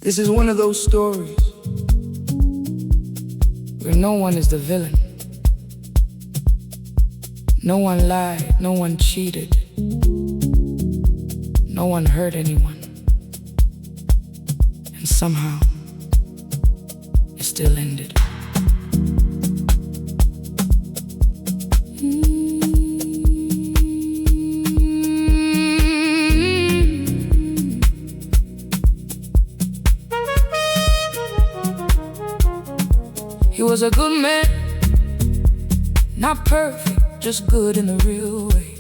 This is one of those stories where no one is the villain. No one lied, no one cheated, no one hurt anyone. And somehow, it still ended. He was a good man, not perfect, just good in the real way.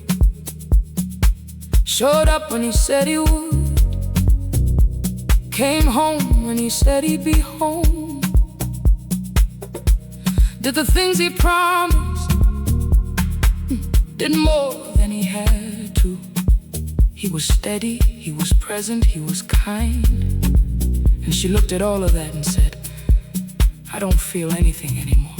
Showed up when he said he would, came home when he said he'd be home. Did the things he promised, did more than he had to. He was steady, he was present, he was kind. And she looked at all of that and said, I don't feel anything anymore.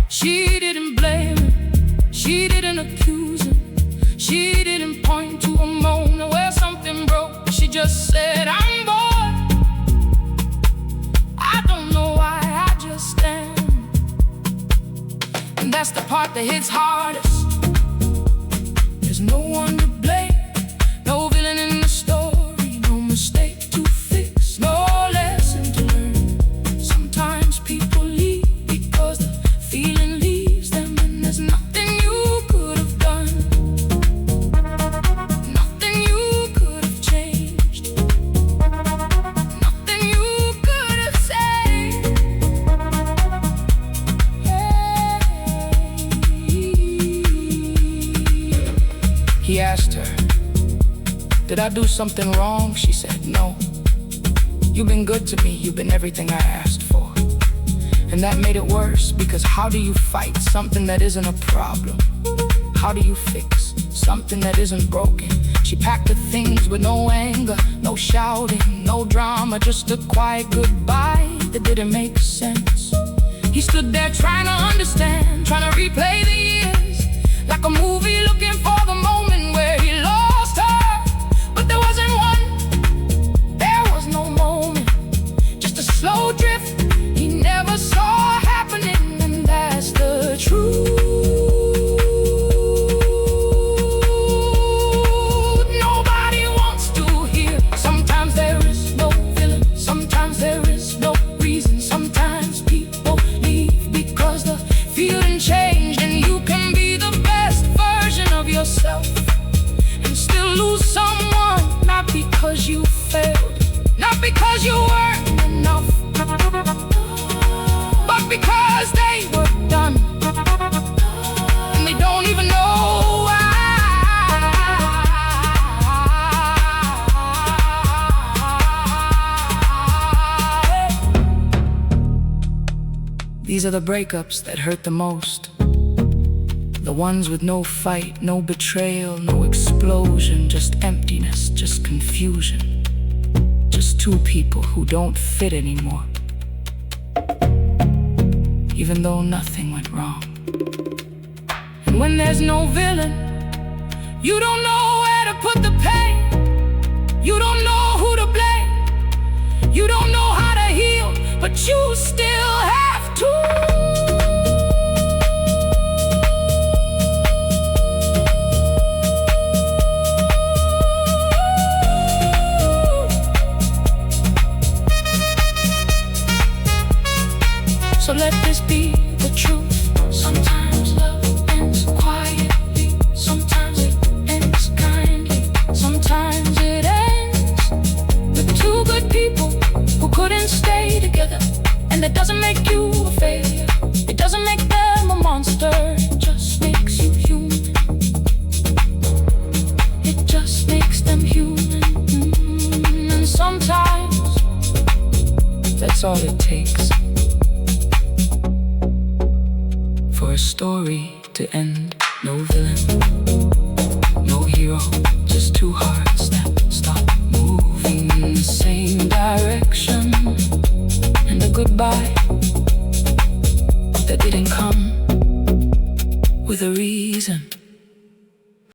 She didn't blame him, she didn't accuse him, she didn't point to a moment where something broke. She just said, I'm bored, I don't know why, I just am. And that's the part that hits hardest. There's no one to blame, no villain in the story, no mistake to fix, no lesson to learn. Sometimes people leave because the feeling leaves them, and there's nothing you could have done, nothing you could have changed, nothing you could have said. He asked her, did I do something wrong? She said, no. You've been good to me, you've been everything I asked for. And that made it worse, because how do you fight something that isn't a problem? How do you fix something that isn't broken? She packed her things with no anger, no shouting, no drama, just a quiet goodbye that didn't make sense. He stood there trying to understand, trying to replay the years, like a movie looking for the moment where he lost her. But there wasn't one, there was no moment, just a slow drift he never saw happening, and that's the truth. Nobody wants to hear. Sometimes there is no villain, sometimes there is no reason. Sometimes people leave because the feeling changed, and you can be the best version of yourself and still lose someone, not because you failed, not because you weren't enough, but because they were done, and they don't even know why. These are the breakups that hurt the most, the ones with no fight, no betrayal, no explosion, just emptiness, just confusion, just two people who don't fit anymore, even though nothing went wrong. And when there's no villain, you don't know where to put the pain, you don't know who to blame, you don't know how to heal, but you still have to. So let this be the truth. Sometimes love ends quietly, sometimes it ends kindly, sometimes it ends with two good people who couldn't stay together. And that doesn't make you a failure, it doesn't make them a monster, it just makes you human. It just makes them human. And sometimes that's all it takes for a story to end. No villain, no hero, just two hearts that stop moving in the same direction, and a goodbye that didn't come with a reason.